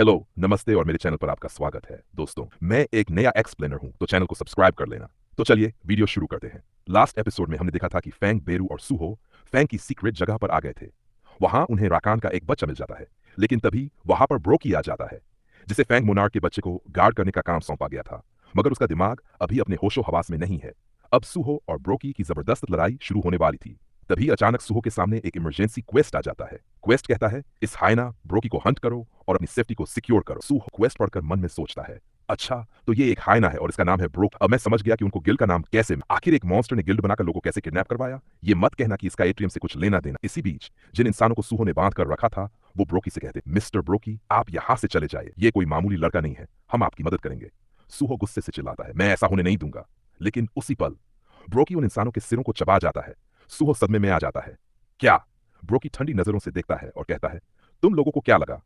Hello, नमस्ते और मेरे चैनल पर आपका स्वागत है। दोस्तों, मैं एक नया एक्सप्लेनर हूं, तो चैनल को सब्सक्राइब कर लेना। तो चलिए वीडियो शुरू करते हैं। लास्ट एपिसोड में हमने देखा था कि फैंग, बेरू और सूहो फैंग की सीक्रेट जगह पर आ गए थे। वहां उन्हें राकान का एक बच्चा मिल जाता है, लेकिन तभी वहां पर ब्रोकी आ जाता है, जिसे फैंग मोनार्क के बच्चे को गार्ड करने का काम सौंपा गया था। मगर उसका दिमाग अभी अपने होशो हवास में नहीं है। अब सूहो और ब्रोकी की जबरदस्त लड़ाई शुरू होने वाली थी। तभी अचानक सूहो के सामने एक इमरजेंसी क्वेस्ट आ जाता है। क्वेस्ट कहता है, इस हाइना ब्रोकी को हंट करो और अपनी सेफ्टी को सिक्योर करो। सूहो क्वेस्ट पढ़कर मन में सोचता है, अच्छा तो ये एक हाइना है और इसका नाम है ब्रोक। अब मैं समझ गया कि उनको गिल्ड का नाम कैसे, आखिर एक मॉन्स्टर ने गिल्ड बनाकर लोगों को कैसे किडनैप करवाया। ये मत कहना कि इसका एट्रियम से कुछ लेना देना। इसी बीच जिन इंसानों को सूहो ने बांध कर रखा था, वो ब्रोकी से कहते, मिस्टर ब्रोकी आप यहाँ से चले जाइए, ये कोई मामूली लड़का नहीं है, हम आपकी मदद करेंगे। सूहो गुस्से से चिल्लाता है, मैं ऐसा होने नहीं दूंगा। लेकिन उसी पल ब्रोकी उन इंसानों के सिरों को चबा जाता है। सूहो सदमे में आ जाता है। क्या? ब्रोकी ठंडी नजरों से देखता है और कहता है, तुम लोगों को क्या लगा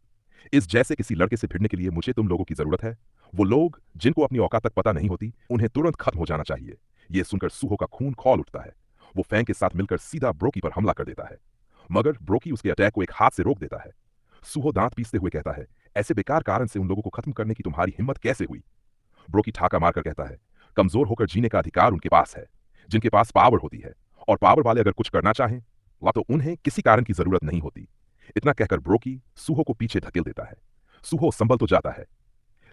इस जैसे किसी लड़के से भिड़ने के लिए मुझे तुम लोगों की जरूरत है? वो लोग जिनको अपनी औकात तक पता नहीं होती, उन्हें तुरंत खत्म हो जाना चाहिए। यह सुनकर सूहो का खून खौल उठता है। वो फैंग के साथ मिलकर सीधा ब्रोकी पर हमला कर देता है, मगर ब्रोकी उसके अटैक को एक हाथ से रोक देता है। सूहो दांत पीसते हुए कहता है, ऐसे बेकार कारण से उन लोगों को खत्म करने की तुम्हारी हिम्मत कैसे हुई? ब्रोकी ठाका मारकर कहता है, कमजोर होकर जीने का अधिकार उनके पास है जिनके पास पावर होती है, और पावर वाले अगर कुछ करना चाहें वा तो उन्हें किसी कारण की जरूरत नहीं होती। इतना कहकर ब्रोकी सूहो को पीछे धकेल देता है। सूहो संभल तो जाता है,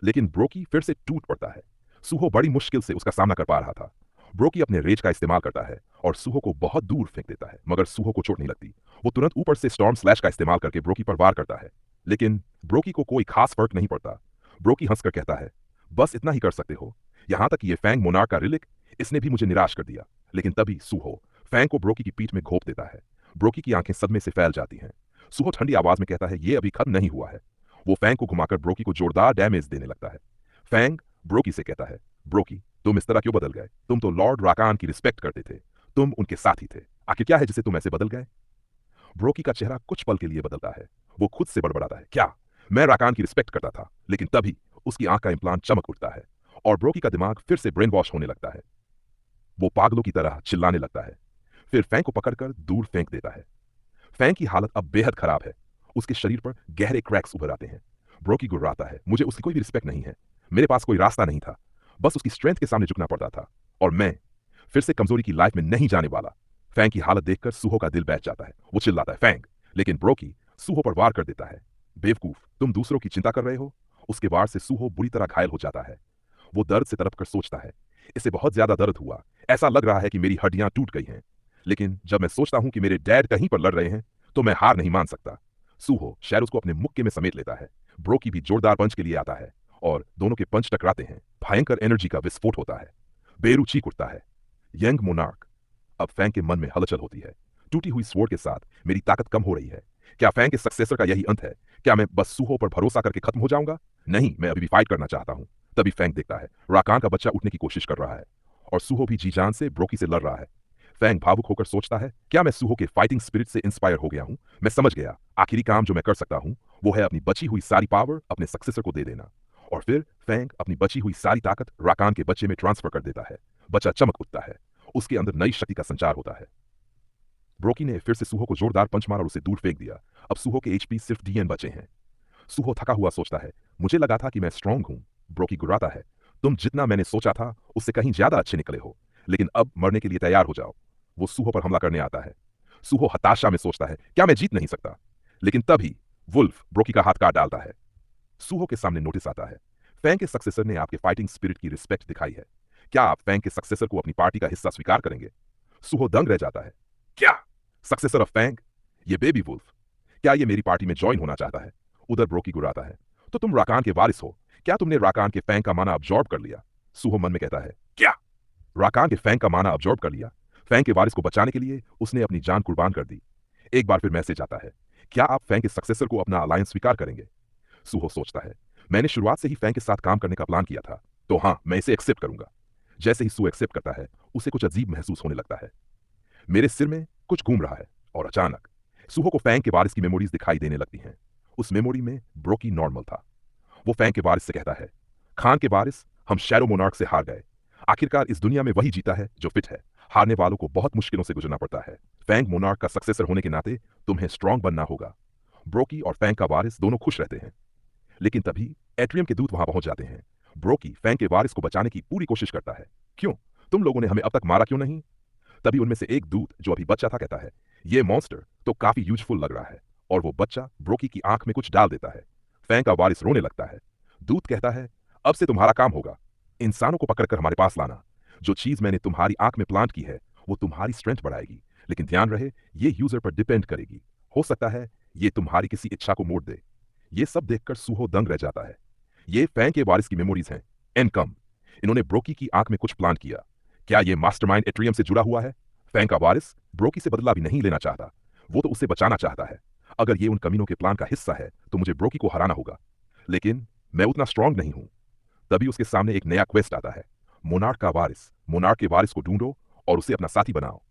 लेकिन ब्रोकी फिर से टूट पड़ता है। सूहो बड़ी मुश्किल से उसका सामना कर पा रहा था। ब्रोकी अपने रेज का इस्तेमाल करता है और सूहो को बहुत दूर फेंक देता है, मगर सूहो को चोट नहीं लगती। वो तुरंत ऊपर से स्टॉर्म स्लैश का इस्तेमाल करके ब्रोकी पर वार करता है, लेकिन ब्रोकी को कोई खास फर्क नहीं पड़ता। ब्रोकी हंसकर कहता है, बस इतना ही कर सकते हो। यहां तक ये फैंग मोनार्क का रिलिक, इसने भी मुझे निराश कर दिया। लेकिन तभी सूहो फैंग को ब्रोकी की पीठ में घोंप देता है। ब्रोकी की आंखें सदमे से फैल जाती हैं। सूहो ठंडी आवाज में कहता है, ये अभी खत्म नहीं हुआ है। वो फैंग को घुमाकर ब्रोकी को जोरदार डैमेज देने लगता है। फैंग ब्रोकी से कहता है, ब्रोकी तुम इस तरह क्यों बदल गए? तुम तो लॉर्ड राकान की रिस्पेक्ट करते थे, तुम उनके साथी थे, आखिर क्या है जिसे तुम ऐसे बदल गए? ब्रोकी का चेहरा कुछ पल के लिए बदलता है। वो खुद से बड़बड़ाता है, क्या मैं राकान की रिस्पेक्ट करता था? लेकिन तभी उसकी आंख का इम्प्लांट चमक उठता है और ब्रोकी का दिमाग फिर से ब्रेन वॉश होने लगता है। वो पागलों की तरह चिल्लाने लगता है, फिर फैंग को पकड़कर दूर फेंक देता है। फैंग की हालत अब बेहद खराब है। उसके शरीर पर गहरे क्रैक्स उभर आते हैं। ब्रोकी गुर्राता है, मुझे उसकी कोई भी रिस्पेक्ट नहीं है, मेरे पास कोई रास्ता नहीं था, बस उसकी स्ट्रेंथ के सामने झुकना पड़ता था, और मैं फिर से कमजोरी की लाइफ में नहीं जाने वाला। फैंग की हालत देखकर सूहो का दिल बैठ जाता है। वो चिल्लाता है, फैंग, लेकिन ब्रोकी सूहो पर वार कर देता है। बेवकूफ, तुम दूसरों की चिंता कर रहे हो। उसके वार से सूहो बुरी तरह घायल हो जाता है। वो दर्द से तड़प कर सोचता है, इसे बहुत ज्यादा दर्द हुआ, ऐसा लग रहा है कि मेरी हड्डियां टूट गई हैं। लेकिन जब मैं सोचता हूं कि मेरे डैड कहीं पर लड़ रहे हैं, तो मैं हार नहीं मान सकता। सूहो शैरोज को अपने मुक्के में समेट लेता है। ब्रोकी भी जोरदार पंच के लिए आता है और दोनों के पंच टकराते हैं। भयंकर एनर्जी का विस्फोट होता है। बेरू चीख उठता है। Young monarch. अब फैंग के मन में हलचल होती है। टूटी हुई स्वॉर्ड के साथ मेरी ताकत कम हो रही है। क्या फैंग के सक्सेसर का यही अंत है? क्या मैं बस सूहो पर भरोसा करके खत्म हो जाऊंगा? नहीं, मैं अभी भी फाइट करना चाहता हूं। तभी फैंग देखता है, राकान का बच्चा उठने की कोशिश कर रहा है और सूहो भी जी जान से ब्रोकी से लड़ रहा है। फैंग भावुक होकर सोचता है, क्या मैं सूहो के फाइटिंग स्पिरिट से इंस्पायर हो गया हूं? मैं समझ गया, आखिरी काम जो मैं कर सकता हूं वो है अपनी बची हुई सारी पावर अपने सक्सेसर को दे देना। और फिर फैंग अपनी बची हुई सारी ताकत राकान के बच्चे में ट्रांसफर कर देता है। बच्चा चमक उठता है, उसके अंदर नई शक्ति का संचार होता है। ब्रोकी ने फिर से सूहो को जोरदार पंच मारा और उसे दूर फेंक दिया। अब सूहो के एचपी सिर्फ डीएन बचे हैं। सूहो थका हुआ सोचता है, मुझे लगा था कि मैं स्ट्रांग हूं। ब्रोकी गुर्राता है, तुम जितना मैंने सोचा था उससे कहीं ज्यादा अच्छे निकले हो, लेकिन अब मरने के लिए तैयार हो जाओ। वो सूहो पर हमला करने आता है। सूहो हताशा में सोचता है, क्या मैं जीत नहीं सकता? लेकिन तभी वुल्फ ब्रोकी का हाथ काट डालता है। सूहो के सामने नोटिस आता है, फैंग के सक्सेसर ने आपके फाइटिंग स्पिरिट की रिस्पेक्ट दिखाई है, क्या आप फैंग के सक्सेसर को अपनी पार्टी का हिस्सा स्वीकार करेंगे? सूहो दंग रह जाता है, क्या सक्सेसर ऑफ फैंग, ये बेबी वुल्फ, क्या ये मेरी पार्टी में ज्वाइन होना चाहता है? उधर ब्रोकी गुर्राता है, तो तुम राकान के वारिस हो, क्या तुमने राकान के फैंग का माना अब्जॉर्ब कर लिया? सूहो मन में कहता है, क्या राकान के फैंग का माना अब्जॉर्ब कर लिया? फैंग के वारिस को बचाने के लिए उसने अपनी जान कुर्बान कर दी। एक बार फिर मैसेज आता है, क्या आप फैंग के सक्सेसर को अपना अलायंस स्वीकार करेंगे? सूहो सोचता है, मैंने शुरुआत से ही फैंग के साथ काम करने का प्लान किया था, तो हाँ, मैं इसे एक्सेप्ट करूंगा। जैसे ही सू एक्सेप्ट करता है, उसे कुछ अजीब महसूस होने लगता है। मेरे सिर में कुछ घूम रहा है, और अचानक सूहो को फैंग के वारिस की मेमोरीज दिखाई देने लगती हैं। उस मेमोरी में ब्रोकी नॉर्मल था। वो फैंग के वारिस से कहता है, खान के वारिस, हम शैडो मोनार्क से हार गए। आखिरकार इस दुनिया में वही जीता है जो फिट है। हारने वालों को बहुत मुश्किलों से गुजरना पड़ता है। फैंग मोनार्क का सक्सेसर होने के नाते तुम्हें स्ट्रांग बनना होगा। ब्रोकी और फैंग का वारिस दोनों खुश रहते हैं, लेकिन तभी एट्रियम के दूत वहां पहुंच जाते हैं। ब्रोकी फैंग के वारिस को बचाने की पूरी कोशिश करता है। क्यों? तुम लोगों ने हमें अब तक मारा क्यों नहीं? तभी उनमें से एक दूत जो अभी बच्चा था कहता है, ये मॉन्स्टर तो काफी यूजफुल लग रहा है। और वो बच्चा ब्रोकी की आंख में कुछ डाल देता है। फैंग का वारिस रोने लगता है। दूत कहता है, अब से तुम्हारा काम होगा इंसानों को पकड़कर हमारे पास लाना। जो चीज मैंने तुम्हारी आंख में प्लांट की है वो तुम्हारी स्ट्रेंथ बढ़ाएगी, लेकिन ध्यान रहे ये यूजर पर डिपेंड करेगी। हो सकता है ये तुम्हारी किसी इच्छा को मोड़ दे। ये सब देखकर सूहो दंग रह जाता है। ये फैंग के वारिस की मेमोरीज हैं। एनकम, इन्होंने ब्रोकी की आंख में कुछ प्लांट किया। क्या ये मास्टरमाइंड एट्रियम से जुड़ा हुआ है? फैंग का वारिस ब्रोकी से बदला भी नहीं लेना चाहता, वो तो उसे बचाना चाहता है। अगर ये उन कमीनों के प्लान का हिस्सा है तो मुझे ब्रोकी को हराना होगा, लेकिन मैं उतना स्ट्रांग नहीं हूं। तभी उसके सामने एक नया क्वेस्ट आता है, मोनार्क का वारिस। मोनार्क के वारिस को ढूंढो और उसे अपना साथी बनाओ।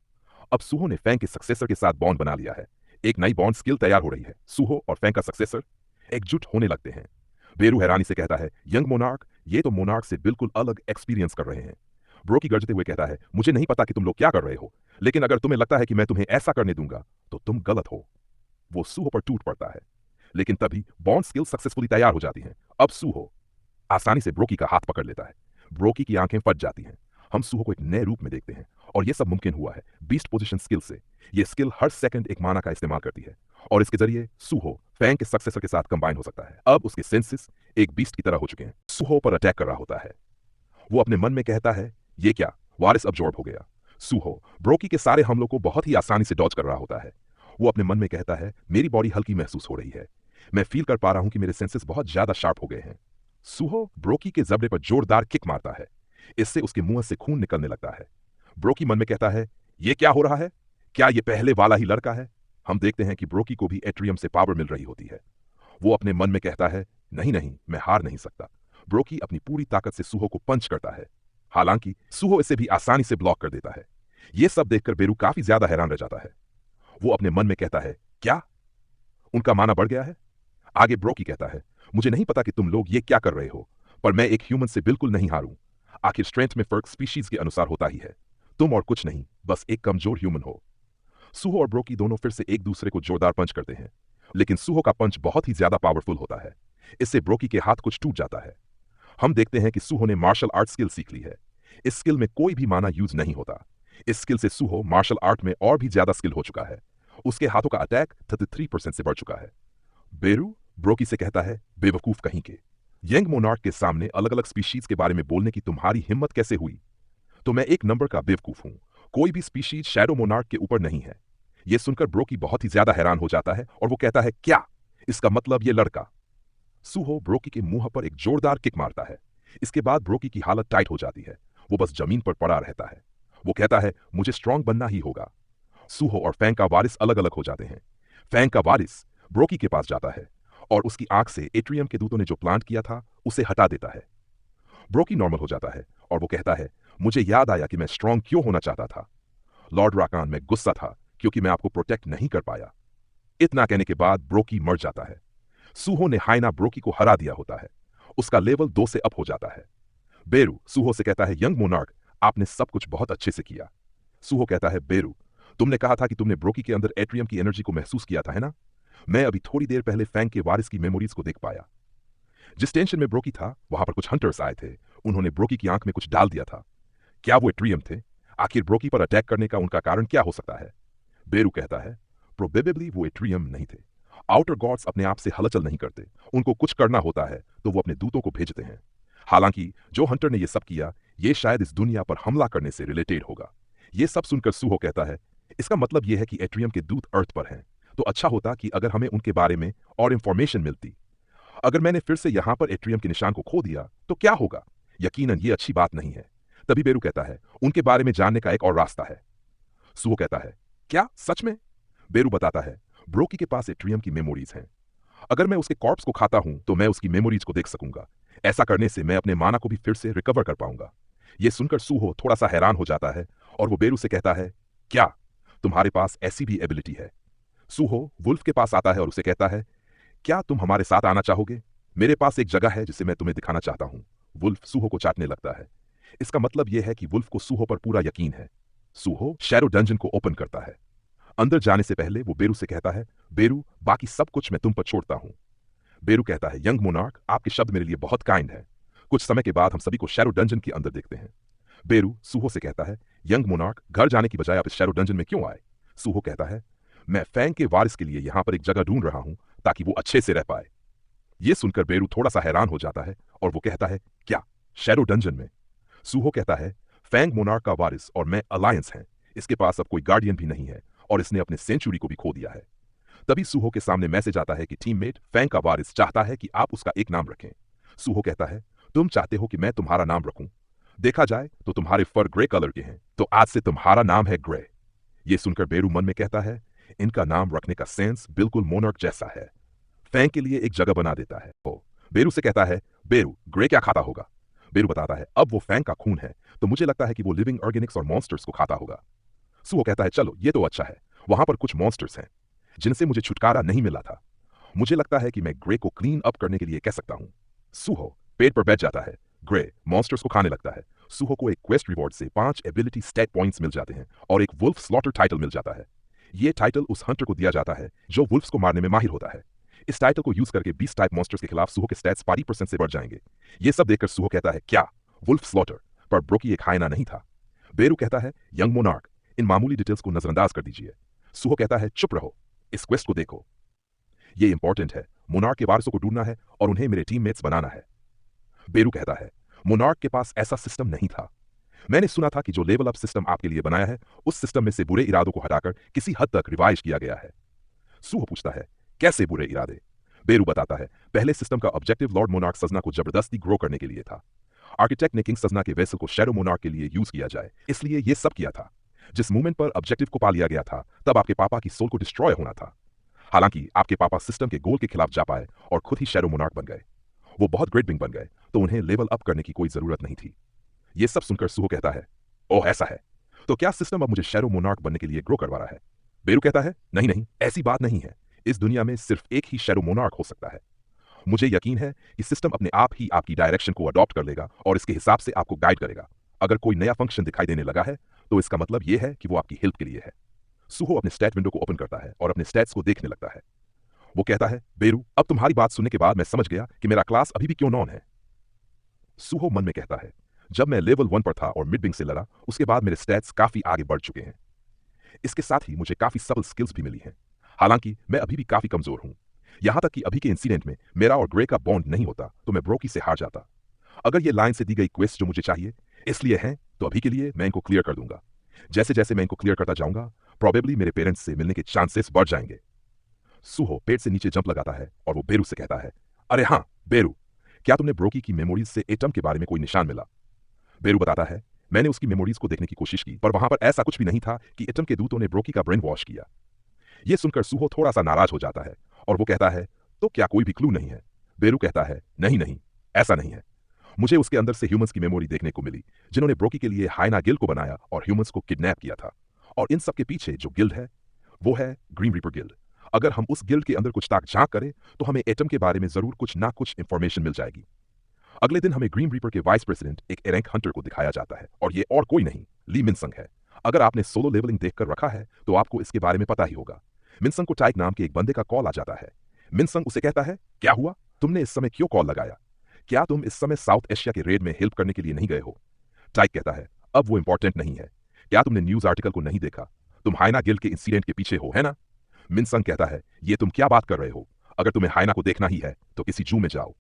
अब सूहो ने फैंग के सक्सेसर के साथ बॉन्ड बना लिया है। एक नई बॉन्ड स्किल तैयार हो रही है। सूहो और फैंग का सक्सेसर एकजुट होने लगते हैं। बेरू हैरानी से कहता है, यंग मोनार्क, ये तो मोनार्क से बिल्कुल अलग एक्सपीरियंस कर रहे हैं। ब्रोकी गरजते हुए कहता है, मुझे नहीं पता कि तुम लोग क्या कर रहे हो, लेकिन अगर तुम्हें लगता है कि मैं तुम्हें ऐसा करने दूंगा तो तुम गलत हो। वो सूहो पर टूट पड़ता है, लेकिन तभी बॉन्ड स्किल सक्सेसफुली तैयार हो जाती हैं। अब सूहो आसानी से ब्रोकी का हाथ पकड़ लेता है। ब्रोकी की आंखें फट जाती हैं। हम सूहो को एक नए रूप में देखते हैं और यह सब मुमकिन हुआ है बीस्ट पोजीशन स्किल से। यह स्किल हर सेकंड एक माना का इस्तेमाल करती है और इसके जरिए सूहो फैंग के सक्सेसर के साथ कंबाइन हो सकता है। अब उसके सेंसेस एक बीस्ट की तरह हो चुके हैं। सूहो पर अटैक कर रहा होता है। वो अपने मन में कहता है, ये क्या, वारिस अब्जॉर्ब हो गया। सूहो ब्रोकी के सारे हमलों को बहुत ही आसानी से डॉज कर रहा होता है। वो अपने मन में कहता है, मेरी बॉडी हल्की महसूस हो रही है। मैं फील कर पा रहा हूं कि मेरे सेंसेस बहुत ज्यादा शार्प हो गए हैं। सूहो ब्रोकी के जबड़े पर जोरदार किक मारता है। इससे उसके मुंह से खून निकलने लगता है। ब्रोकी मन में कहता है, यह क्या हो रहा है? क्या यह पहले वाला ही लड़का है? हम देखते हैं कि ब्रोकी को भी एट्रियम से पावर मिल रही होती है। वो अपने मन में कहता है, नहीं नहीं, मैं हार नहीं सकता। ब्रोकी अपनी पूरी ताकत से सूहो को पंच करता है। हालांकि सूहो इसे भी आसानी से ब्लॉक कर देता है। यह सब देखकर बेरू काफी ज्यादा हैरान रह जाता है। वो अपने मन में कहता है, क्या उनका माना बढ़ गया है? आगे ब्रोकी कहता है, मुझे नहीं पता कि तुम लोग ये क्या कर रहे हो, पर मैं एक ह्यूमन से बिल्कुल नहीं हारूं। आखिर स्ट्रेंथ में फर्क स्पीशीज के अनुसार होता ही है। तुम और कुछ नहीं, बस एक कमजोर ह्यूमन हो। सूहो और ब्रोकी दोनों फिर से एक दूसरे को जोरदार पंच करते हैं, लेकिन सूहो का पंच बहुत ही ज्यादा पावरफुल होता है। इससे ब्रोकी के हाथ कुछ टूट जाता है। हम देखते हैं कि सूहो ने मार्शल आर्ट स्किल सीख ली है। इस स्किल में कोई भी माना यूज नहीं होता। इस स्किल से सूहो मार्शल आर्ट में और भी ज्यादा स्किल हो चुका है। उसके हाथों का अटैक 33% से बढ़ चुका है। बेरू ब्रोकी से कहता है, बेवकूफ कहीं के, यंग मोनार्क के सामने अलग अलग स्पीशीज के बारे में बोलने की तुम्हारी हिम्मत कैसे हुई? तो मैं एक नंबर का बेवकूफ हूं। कोई भी स्पीशीज शैडो मोनार्क के ऊपर नहीं है। यह सुनकर ब्रोकी बहुत ही ज्यादा हैरान हो जाता है और वो कहता है, क्या इसका मतलब ये लड़का? सूहो ब्रोकी के मुंह पर एक जोरदार किक मारता है। इसके बाद ब्रोकी की हालत टाइट हो जाती है। वो बस जमीन पर पड़ा रहता है। वो कहता है, मुझे स्ट्रांग बनना ही होगा। सूहो और फैंग का वारिस अलग अलग हो जाते हैं। फैंग का वारिस ब्रोकी के पास जाता है और उसकी आंख से एट्रियम के दूतों ने जो प्लांट किया था उसे हटा देता है। ब्रोकी नॉर्मल हो जाता है और वो कहता है, मुझे याद आया कि मैं स्ट्रांग क्यों होना चाहता था। लॉर्ड राकान, मैं गुस्सा था क्योंकि मैं आपको प्रोटेक्ट नहीं कर पाया। इतना कहने के बाद ब्रोकी मर जाता है। सूहो ने हाइना ब्रोकी को हरा दिया होता है। उसका लेवल 2 से अप हो जाता है। बेरू सूहो से कहता है, यंग मोनार्क, आपने सब कुछ बहुत अच्छे से किया। सूहो कहता है, बेरू, तुमने कहा था कि तुमने ब्रोकी के अंदर एट्रियम की एनर्जी को महसूस किया था, है ना? मैं अभी थोड़ी देर पहले फैंग के वारिस की मेमोरीज को देख पाया। जिस टेंशन में ब्रोकी था वहां पर कुछ हंटर्स आए थे। उन्होंने ब्रोकी की आंख में कुछ डाल दिया था। क्या वो एट्रियम थे? आखिर ब्रोकी पर अटैक करने का उनका कारण क्या हो सकता है? बेरू कहता है, प्रोबेबली वो एट्रियम नहीं थे। आउटर गॉड्स अपने आप से हलचल नहीं करते। उनको कुछ करना होता है तो वो अपने दूतों को भेजते हैं। हालांकि जो हंटर ने ये सब किया, ये शायद इस दुनिया पर हमला करने से रिलेटेड होगा। ये सब सुनकर सूहो कहता है, इसका मतलब यह है कि एट्रियम के दूत अर्थ पर हैं। तो अच्छा होता कि अगर हमें उनके बारे में और इंफॉर्मेशन मिलती। अगर मैंने फिर से यहां पर एट्रियम के निशान को खो दिया तो क्या होगा? यकीनन ये अच्छी बात नहीं है। तभी बेरू कहता है, उनके बारे में जानने का एक और रास्ता है। सूहो कहता है, क्या सच में? बेरू बताता है, ब्रोकी के पास एट्रियम की मेमोरीज हैं। अगर मैं उसके कॉर्प्स को खाता हूं तो मैं उसकी मेमोरीज को देख सकूंगा। ऐसा करने से मैं अपने माना को भी फिर से रिकवर कर पाऊंगा। यह सुनकर सूहो थोड़ा सा हैरान हो जाता है और वो बेरू से कहता है, क्या तुम्हारे पास ऐसी भी एबिलिटी है? सूहो वुल्फ के पास आता है और उसे कहता है, क्या तुम हमारे साथ आना चाहोगे? मेरे पास एक जगह है जिसे मैं तुम्हें दिखाना चाहता हूं। वुल्फ सूहो को चाटने लगता है। इसका मतलब यह है कि वुल्फ को सूहो पर पूरा यकीन है। सूहो शैडो डंजन को ओपन करता है। अंदर जाने से पहले वो बेरू से कहता है, बेरू, बाकी सब कुछ मैं तुम पर छोड़ता हूं। बेरू कहता है, यंग मोनार्क, आपके शब्द मेरे लिए बहुत काइंड है। कुछ समय के बाद हम सभी को शैडो डंजन के अंदर देखते हैं। बेरू सूहो से कहता है, यंग मोनार्क, घर जाने की बजाय आप इस शैडो डंजन में क्यों आए? सूहो कहता है, मैं फैंग के वारिस के लिए यहां पर एक जगह ढूंढ रहा हूं ताकि वो अच्छे से रह पाए। यह सुनकर बेरू थोड़ा सा हैरान हो जाता है और वो कहता है, क्या शैडो डंजन में? सूहो कहता है, फैंग मोनार्क का वारिस और मैं अलायंस हैं। इसके पास अब कोई गार्डियन भी नहीं है और इसने अपने सेंचुरी को भी खो दिया है। तभी सूहो के सामने मैसेज आता है कि टीममेट फैंग का वारिस चाहता है कि आप उसका एक नाम रखें। सूहो कहता है, तुम चाहते हो कि मैं तुम्हारा नाम रखूं? देखा जाए तो तुम्हारे फर ग्रे कलर के हैं, तो आज से तुम्हारा नाम है ग्रे। यह सुनकर बेरू मन में कहता है, इनका नाम रखने का सेंस बिल्कुल मोनार्क जैसा है। फैंग के लिए एक जगह बना देता है। वो बेरू से कहता है, बेरू, ग्रे क्या खाता होगा? बेरू बताता है, अब वो फैंग का खून है, तो मुझे लगता है कि वो लिविंग ऑर्गेनिक्स और मॉन्स्टर्स को खाता होगा। सूहो कहता है, चलो ये तो अच्छा है, वहां पर कुछ मॉन्स्टर्स हैं जिनसे मुझे छुटकारा नहीं मिला था। मुझे लगता है कि मैं ग्रे को क्लीन अप करने के लिए कह सकता हूं। सूहो पेट पर बैठ जाता है। ग्रे मॉन्स्टर्स को खाने लगता है। सूहो को एक क्वेस्ट रिवॉर्ड से 5 एबिलिटी स्टैट पॉइंट्स मिल जाते हैं और एक वुल्फ स्लॉटर टाइटल मिल जाता है। यह टाइटल उस हंटर को दिया जाता है जो वुल्फ्स को मारने में माहिर होता है। इस टाइटल को यूज करके 20 टाइप मॉन्स्टर्स के खिलाफ सूहो के स्टैट्स 40% से बढ़ जाएंगे। ये सब देखकर सूहो कहता है, क्या वुल्फ स्लॉटर? पर ब्रोकी एक हायना नहीं था। बेरू कहता है, यंग मोनार्क, इन मामूली डिटेल्स को नजरअंदाज कर दीजिए। सूहो कहता है, चुप रहो, इस क्वेस्ट को देखो, ये इंपॉर्टेंट है। मोनार्क के वारिसों को ढूंढना है और उन्हें मेरे टीममेट्स बनाना है। बेरू कहता है, मोनार्क के पास ऐसा सिस्टम नहीं था। मैंने सुना था कि जो लेवल अप सिस्टम आपके लिए बनाया है, उस सिस्टम में से बुरे इरादों को हटाकर किसी हद तक रिवाइज किया गया है। सूहो पूछता है, कैसे बुरे इरादे? बेरू बताता है, पहले सिस्टम का ऑब्जेक्टिव लॉर्ड मोनार्क सजना को जबरदस्ती ग्रो करने के लिए था। आर्किटेक्ट ने किंग सजना के वेसल को शैडो मोनार्क के लिए यूज किया जाए, इसलिए यह सब किया था। जिस मूवमेंट पर ऑब्जेक्टिव को पा लिया गया था, तब आपके पापा की सोल को डिस्ट्रॉय होना था। हालांकि आपके पापा सिस्टम के गोल के खिलाफ जा पाए और खुद ही शैडो मोनार्क बन गए। वो बहुत ग्रेट बिंग बन गए, तो उन्हें लेवल अप करने की कोई जरूरत नहीं थी। यह सब सुनकर सूहो कहता है, ओह ऐसा है, तो क्या सिस्टम अब मुझे शैडो मोनार्क बनने के लिए ग्रो करवा रहा है? बेरू कहता है, नहीं नहीं, ऐसी बात नहीं है। इस दुनिया में सिर्फ एक ही शैडो मोनार्क हो सकता है। मुझे यकीन है कि सिस्टम अपने आप ही आपकी डायरेक्शन को अडॉप्ट कर लेगा और इसके हिसाब से आपको गाइड करेगा। अगर कोई नया फंक्शन दिखाई देने लगा है, तो इसका मतलब यह है कि वो आपकी हेल्प के लिए है। सूहो अपने स्टैट विंडो को ओपन करता है और अपने स्टैट्स को देखने लगता है। वो कहता है, बेरू, अब तुम्हारी बात सुनने के बाद मैं समझ गया कि मेरा क्लास अभी भी क्यों नॉन है। सूहो मन में कहता है, जब मैं लेवल 1 पर था और मिडविंग से लड़ा, उसके बाद मेरे स्टैट्स काफी आगे बढ़ चुके हैं। इसके साथ ही मुझे काफी सबल स्किल्स भी मिली हैं। हालांकि मैं अभी भी काफी कमजोर हूं। यहां तक कि अभी के इंसिडेंट में मेरा और ग्रे का बॉन्ड नहीं होता तो मैं ब्रोकी से हार जाता। अगर ये लाइन से दी गई क्वेस्ट जो मुझे चाहिए इसलिए है, तो अभी के लिए मैं इनको क्लियर कर दूंगा। जैसे जैसे मैं इनको क्लियर करता जाऊंगा, प्रोबेबली मेरे पेरेंट्स से मिलने के चांसेस बढ़ जाएंगे। सूहो पेट से नीचे जंप लगाता है और वो बेरू से कहता है, अरे हाँ बेरू, क्या तुमने ब्रोकी की मेमोरीज से एटम के बारे में कोई निशान मिला? बेरू बताता है, मैंने उसकी मेमोरीज को देखने की कोशिश की, पर वहां पर ऐसा कुछ भी नहीं था कि एटम के दूतों ने ब्रोकी का ब्रेन वॉश किया। यह सुनकर सूहो थोड़ा सा नाराज हो जाता है और वो कहता है, तो क्या कोई भी क्लू नहीं है? बेरू कहता है, नहीं नहीं, ऐसा नहीं है। मुझे उसके अंदर से ह्यूमंस की मेमोरी देखने को मिली, जिन्होंने ब्रोकी के लिए हाइना गिल्ड को बनाया और ह्यूमंस को किडनैप किया था। और इन सब के पीछे जो गिल्ड है, वो है ग्रीन रीपर गिल्ड। अगर हम उस गिल्ड के अंदर कुछ ताक झांक करें, तो हमें एटम के बारे में जरूर कुछ ना कुछ इंफॉर्मेशन मिल जाएगी। अगले दिन हमें ग्रीन रीपर के वाइस प्रेसिडेंट एक एरेंक हंटर को दिखाया जाता है और ये और कोई नहीं, ली मिनसंग है। अगर आपने सोलो लेवलिंग देखकर रखा है, तो आपको इसके बारे में पता ही होगा। मिनसंग को टाइक नाम के एक बंदे का कॉल आ जाता है। मिनसंग उसे कहता है, क्या हुआ, तुमने इस समय क्यों कॉल लगाया? क्या तुम इस समय साउथ एशिया के रेड में हेल्प करने के लिए नहीं गए हो? टाइक कहता है, अब वो इंपॉर्टेंट नहीं है। क्या तुमने न्यूज आर्टिकल को नहीं देखा? तुम हाइना गिल्ड के इंसिडेंट के पीछे हो, है ना? मिनसंग कहता है, ये तुम क्या बात कर रहे हो? अगर तुम्हें हाइना को देखना ही है तो किसी जू में जाओ।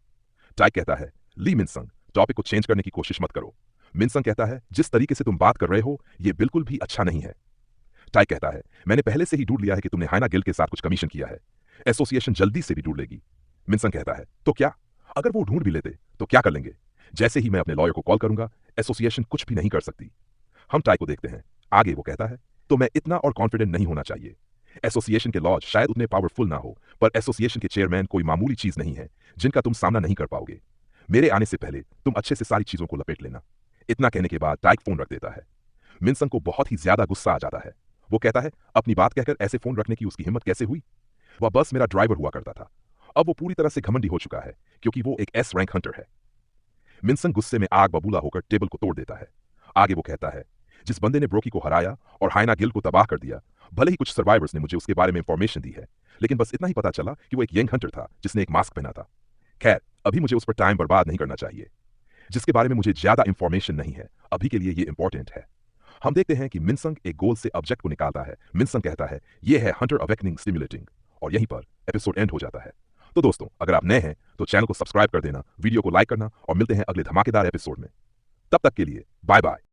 टाइक कहता है, ली मिनसंग, टॉपिक को चेंज करने की कोशिश मत करो। मिनसंग कहता है, जिस तरीके से तुम बात कर रहे हो, यह बिल्कुल भी अच्छा नहीं है। टाइक कहता है, मैंने पहले से ही ढूंढ लिया है कि तुमने हाइना गिल्ड के साथ कुछ कमीशन किया है। एसोसिएशन जल्दी से भी ढूंढ लेगी। मिनसंग कहता है, तो क्या? अगर वो ढूंढ भी लेते तो क्या कर लेंगे? जैसे ही मैं अपने लॉयर को कॉल करूंगा, एसोसिएशन कुछ भी नहीं कर सकती। हम टाइक को देखते हैं। आगे वो कहता है, तो मैं इतना और कॉन्फिडेंट नहीं होना चाहिए। एसोसिएशन के लॉज शायद उतने पावरफुल ना हो, पर एसोसिएशन के चेयरमैन कोई मामूली चीज नहीं है जिनका तुम सामना नहीं कर पाओगे। मेरे आने से पहले तुम अच्छे से सारी चीजों को लपेट लेना। इतना कहने के बाद टाइक फोन रख देता है। मिनसंग को बहुत ही ज्यादा गुस्सा आ जाता है। वो कहता है, अपनी बात कहकर ऐसे फोन रखने की उसकी हिम्मत कैसे हुई? वह बस मेरा ड्राइवर हुआ करता था। अब वो पूरी तरह से घमंडी हो चुका है क्योंकि वो एक एस रैंक हंटर है। मिनसंग गुस्से में आग बबूला होकर टेबल को तोड़ देता है। आगे वो कहता है, जिस बंदे ने ब्रोकी को हराया और हाइना गिल्ड को तबाह कर दिया, भले ही कुछ सर्वाइवर्स ने मुझे उसके बारे में इंफॉर्मेशन दी है, लेकिन बस इतना ही पता चला कि वो एक यंग हंटर था जिसने एक मास्क पहना था। खैर, अभी मुझे उस पर टाइम बर्बाद नहीं करना चाहिए, जिसके बारे में मुझे ज्यादा इंफॉर्मेशन नहीं है। अभी के लिए ये इंपॉर्टेंट है। हम देखते हैं कि मिनसंग एक गोल से ऑब्जेक्ट को निकालता है। मिनसंग कहता है, ये है हंटर अवेकनिंग स्टिमुलेटिंग, और यहीं पर एपिसोड एंड हो जाता है। तो दोस्तों, अगर आप नए हैं तो चैनल को सब्सक्राइब कर देना, वीडियो को लाइक करना, और मिलते हैं अगले धमाकेदार एपिसोड में। तब तक के लिए बाय बाय।